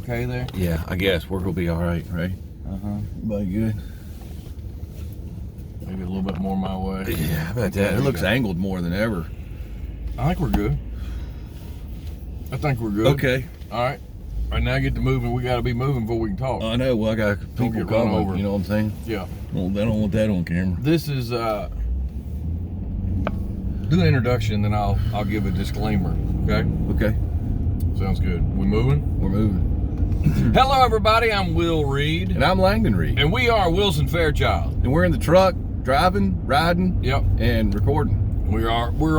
okay there? Yeah, I guess work will be all right, right? Everybody good? Maybe a little bit more my way. Yeah, how about that? It looks angled more than ever. I think we're good. I think we're good. Okay. All right. Right now, get to moving. We got to be moving before we can talk. I know. Well, I got people get run coming. over. You know what I'm saying? Yeah. Well, I don't want that on camera. This is do the introduction, then I'll give a disclaimer. Okay. Okay. Sounds good. We moving? We're moving. Hello, everybody. I'm Will Reed, And I'm Langdon Reed. and we are Wilson Fairchild. And we're in the truck, driving, riding, Yep. and recording. We're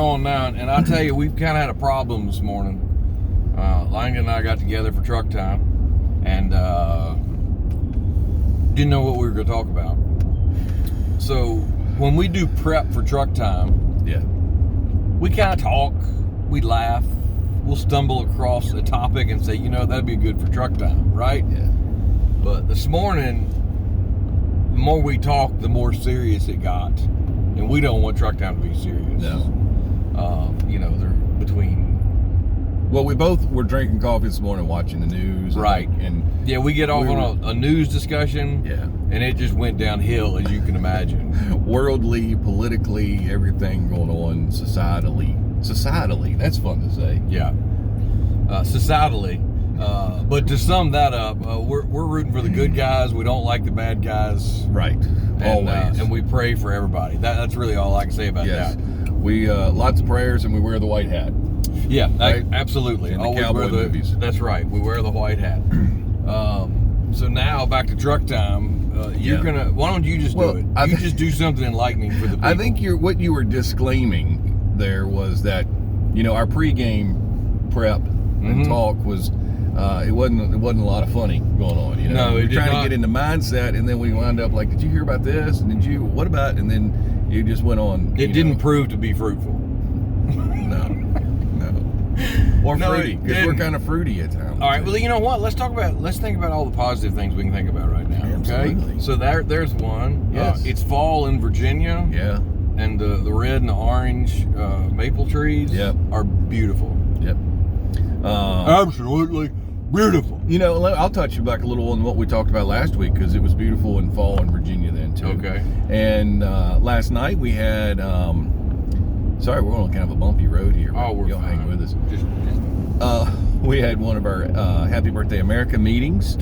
on now, and I tell you, we've kind of had a problem this morning. Langdon and I got together for truck time, and didn't know what we were going to talk about. So when we do prep for truck time, Yeah. we kind of talk, we laugh, we'll stumble across a topic and say, that'd be good for truck time, right? Yeah. But this morning, the more we talked, the more serious it got, and we don't want truck time to be serious. No. They're between. Well, we both were drinking coffee this morning, watching the news. Right. And Yeah, we get off on a news discussion, yeah, and it just went downhill, as you can imagine. worldly, politically, everything going on societally. Societally, that's fun to say. Yeah. Societally. But to sum that up, we're rooting for the good guys. We don't like the bad guys. Right. And, Always. and we pray for everybody. That's really all I can say about Yes. that. We lots of prayers, and we wear the white hat. Yeah, Right? absolutely. In the Always cowboy wear movies. That's right. We wear the white hat. So now back to truck time. You're Yeah. gonna. Why don't you just do it? You just do something enlightening for the people. I think what you were disclaiming there was that, our pregame prep and talk was it wasn't a lot of funny going on. No, we it were did trying not. to get into mindset, and then we wound up like, did you hear about this? And what about? And then you just went on. It didn't prove to be fruitful. No. Or No, fruity, it because we're didn't. kind of fruity at times. All right. Well, you know what? Let's think about all the positive things we can think about right now. Absolutely. Okay. So there's one. Yes. It's fall in Virginia. Yeah. And the red and the orange maple trees Yep. are beautiful. Yep. Absolutely beautiful. I'll touch back a little on what we talked about last week, because it was beautiful in fall in Virginia then too. Okay. And last night we had. Sorry, we're on kind of a bumpy road here. Oh, we're Y'all fine. hang with us. Just We had one of our Happy Birthday America meetings.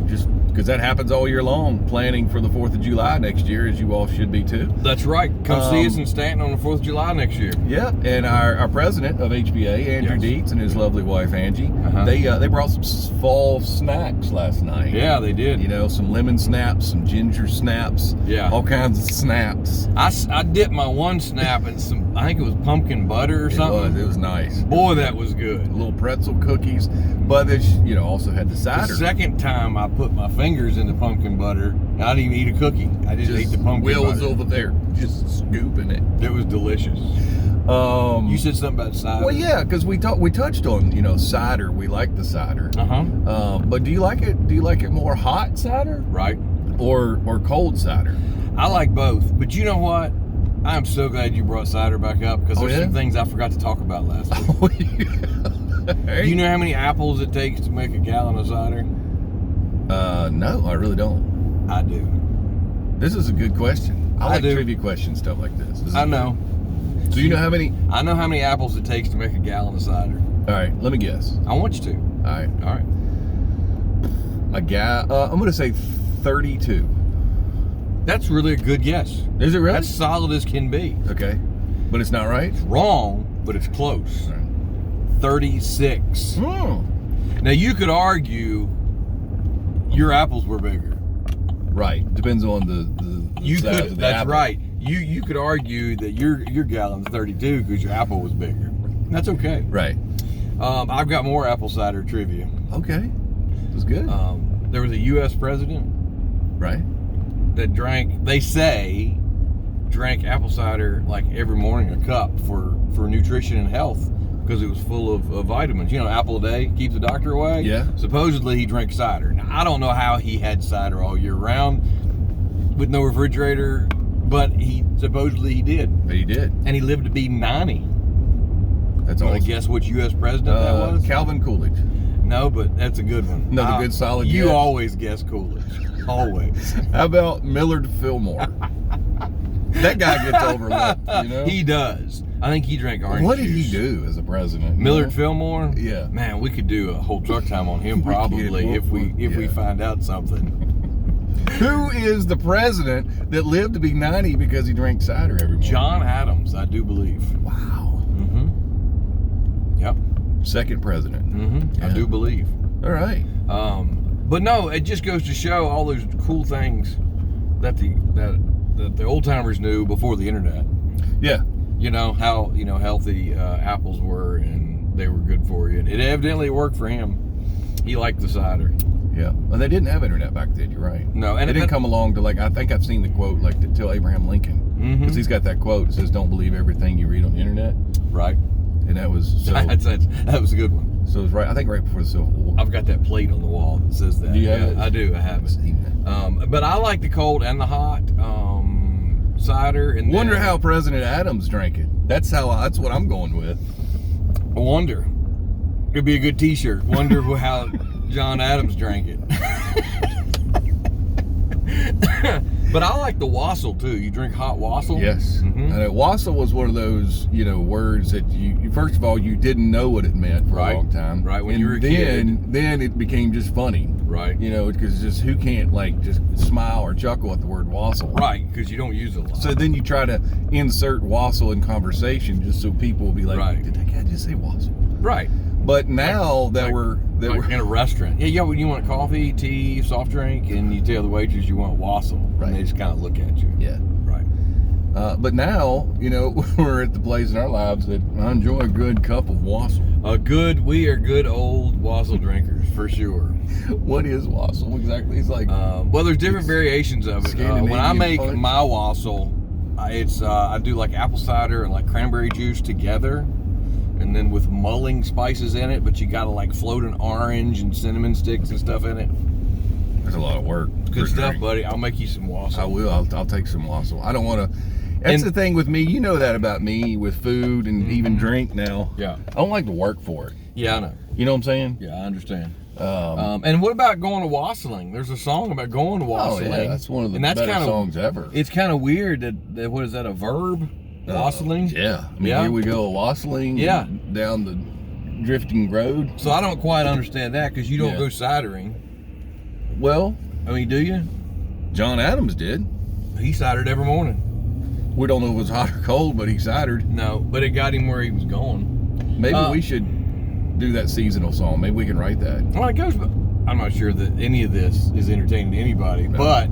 Just because that happens all year long, planning for the 4th of July next year, as you all should be too. That's right. Come see us in Stanton on the 4th of July next year. Yeah, and our president of HBA, Andrew Yes. Dietz, and his lovely wife Angie, they brought some fall snacks last night. Yeah, they did. Some lemon snaps, some ginger snaps, Yeah. all kinds of snaps. I dipped my one snap in some, I think it was pumpkin butter or something. It was nice. Boy, that was good. Little pretzel cookies, but they also had the cider. The second time I put my fingers in the pumpkin butter, and I didn't even eat a cookie. I just ate the pumpkin Will butter. was over there just scooping it. It was delicious. You said something about cider. Well, yeah, because we touched on cider. We like the cider. But do you like it? Do you like it more hot cider, Right. or cold cider? I like both, but you know what? I am so glad you brought cider back up, because there's some things I forgot to talk about last week. Do you know how many apples it takes to make a gallon of cider? No, I really don't. I do. This is a good question. I like do. trivia questions, stuff like this. This is I know. good. So you know how many? I know how many apples it takes to make a gallon of cider. All right, let me guess. I want you to. All right, All right. I'm going to say 32. That's really a good guess. Is it really? That's solid as can be. Okay, but it's not right. Wrong, but it's close. All right. 36. Oh, Now, you could argue your apples were bigger. right. Depends on the size of the That's apple. right. You could argue that your gallon's 32 because your apple was bigger. That's okay. Right. I've got more apple cider trivia. Okay. That's good. There was a U.S. president Right. that drank apple cider like every morning, a cup for nutrition and health, because it was full of vitamins. Apple a day keeps the doctor away. Yeah. Supposedly he drank cider. Now, I don't know how he had cider all year round with no refrigerator, but supposedly he did. But he did. And he lived to be 90. That's Want awesome. to guess which U.S. president that was? Calvin Coolidge. No, but that's a good one. Another good solid. You always guess Coolidge. Always. How about Millard Fillmore? That guy gets overlooked, you know? He does. I think he drank orange What juice. did he do as a president? Millard Fillmore? Yeah. Man, we could do a whole truck time on him probably if we find out something. Who is the president that lived to be 90 because he drank cider every morning? John Adams, I do believe. Wow. Mm-hmm. Yep. Second president. Mm-hmm. Yeah. I do believe. All right. But no, it just goes to show all those cool things that the old timers knew before the internet. Yeah. You know how healthy apples were, and they were good for you. And it evidently worked for him. He liked the cider. Yeah. Well, they didn't have internet back then. You're right. No, and it didn't come along to I think I've seen the quote to tell Abraham Lincoln, because he's got that quote that says, "Don't believe everything you read on the internet." Right. And that was that was a good one. So it was right. I think right before the Civil War. I've got that plate on the wall that says that. Do you have it? I do. I have it. But I like the cold and the hot cider. And wonder how President Adams drank it. That's what I'm going with. I wonder. Could be a good T-shirt. Wonder how John Adams drank it. But I like the wassail too. You drink hot wassail? Yes. And wassail was one of those, words that you first of all, you didn't know what it meant for a long time. Right. When you were a kid. Then it became just funny. Right. Because just who can't just smile or chuckle at the word wassail? Right. Because you don't use it a lot. So then you try to insert wassail in conversation just so people will be like, right. Did that guy just say wassail? Right. But now we're in a restaurant. Yeah, you want coffee, tea, soft drink, and you tell the waitress you want wassail. Right. And they just kind of look at you. Yeah. Right. But now, we're at the place in our lives that I enjoy a good cup of wassail. We are good old wassail drinkers, for sure. What is wassail exactly? It's like... well, there's different variations of it. When I make punch. my wassail, I do like apple cider and like cranberry juice together. And then with mulling spices in it, but you gotta float an orange and cinnamon sticks and stuff in it. There's a lot of work. Good stuff, buddy. I'll make you some wassail. I will. I'll take some wassail. I don't want to. That's the thing with me. You know that about me with food and even drink now. Yeah. I don't like to work for it. Yeah, I know. You know what I'm saying? Yeah, I understand. And what about going to wassailing? There's a song about going to wassailing. Oh yeah, that's one of the better songs ever. It's kind of weird that what is that, a verb? Wassailing? Yeah. Here we go, wassailing. Yeah. Down the drifting road. So I don't quite understand that because you don't go cidering. Well, do you? John Adams did. He cidered every morning. We don't know if it was hot or cold, but he cidered. No, but it got him where he was going. Maybe we should do that seasonal song. Maybe we can write that. Well, it goes. I'm not sure that any of this is entertaining to anybody, but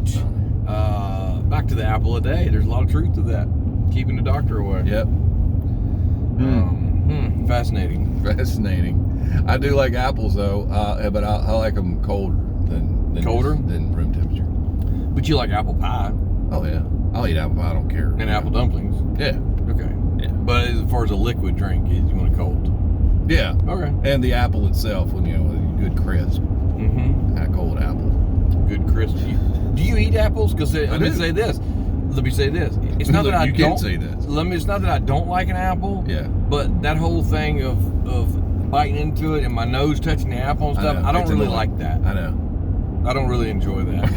back to the apple a day. There's a lot of truth to that. Keeping the doctor away. Yep. Fascinating. Fascinating. I do like apples though, but I like them colder than room temperature. But you like apple pie? Oh yeah, I'll eat apple pie. I don't care. And apple dumplings? Yeah. Okay. Yeah. But as far as a liquid drink, you want it cold? Yeah. Okay. And the apple itself, when a good crisp. A cold apple. Good crisp. Do you eat apples? Because let me say this. It's not that I you don't. Can't say this. It's not that I don't like an apple. Yeah. But that whole thing of biting into it and my nose touching the apple and stuff, I don't really like that. I know. I don't really enjoy that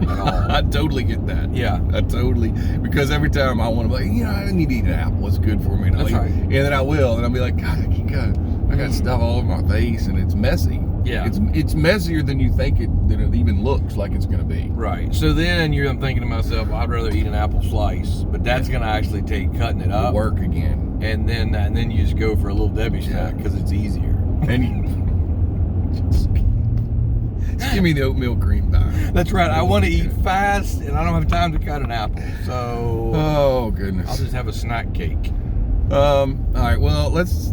at all. I totally get that. Yeah. Because every time I want to be like, I need to eat an apple. It's good for me. That's right. And then I will. And I'll be like, God, I got stuff all over my face and it's messy. Yeah. It's messier than you think it even looks like it's going to be. Right. So then I'm thinking to myself, I'd rather eat an apple slice, but that's going to actually take cutting it up. Work again. And then you just go for a little Debbie snack because it's easier. And just give me the oatmeal cream pie. That's right. I want to eat fast, and I don't have time to cut an apple. So. Oh goodness. I'll just have a snack cake. All right. Well, let's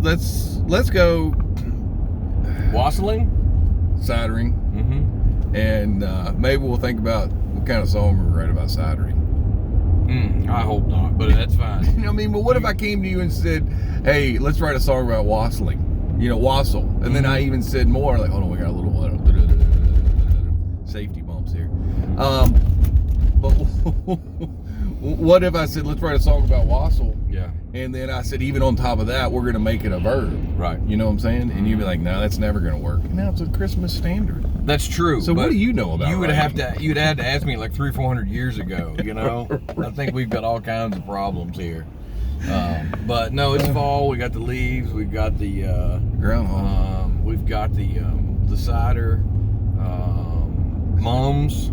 go. Wassailing? Cidering. And maybe we'll think about what kind of song we're write about cidering. I hope not, but that's fine. But what if I came to you and said, hey, let's write a song about wassailing? Wassail. And then I even said more, like, hold on, we got a little safety bumps here. But what if I said, let's write a song about wassail? Yeah. And then I said, even on top of that, we're going to make it a verb. Right. You know what I'm saying? And you'd be like, no, that's never going to work. And now it's a Christmas standard. That's true. So what do you know about you'd have to ask me like 300 or 400 years ago, you know? Right. I think we've got all kinds of problems here. But no, it's fall. We got the leaves. We've got the groundhog. We've got the cider. Mums.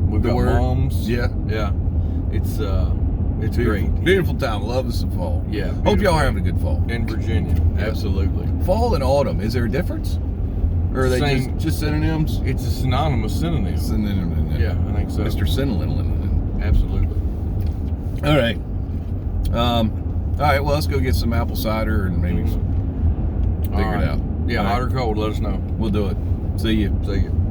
We've got mums. Yeah. Yeah. It's great. Beautiful time. Love us some fall. Yeah. Hope y'all are having a good fall. In Virginia. Yeah. Absolutely. Fall and autumn. Is there a difference? Or are they just synonyms? It's a synonymous synonym. Synonym. Yeah, I think so. Mr. Synonym. Absolutely. All right. All right, well, let's go get some apple cider and maybe figure it out. Yeah, hot or cold, let us know. We'll do it. See you. See you.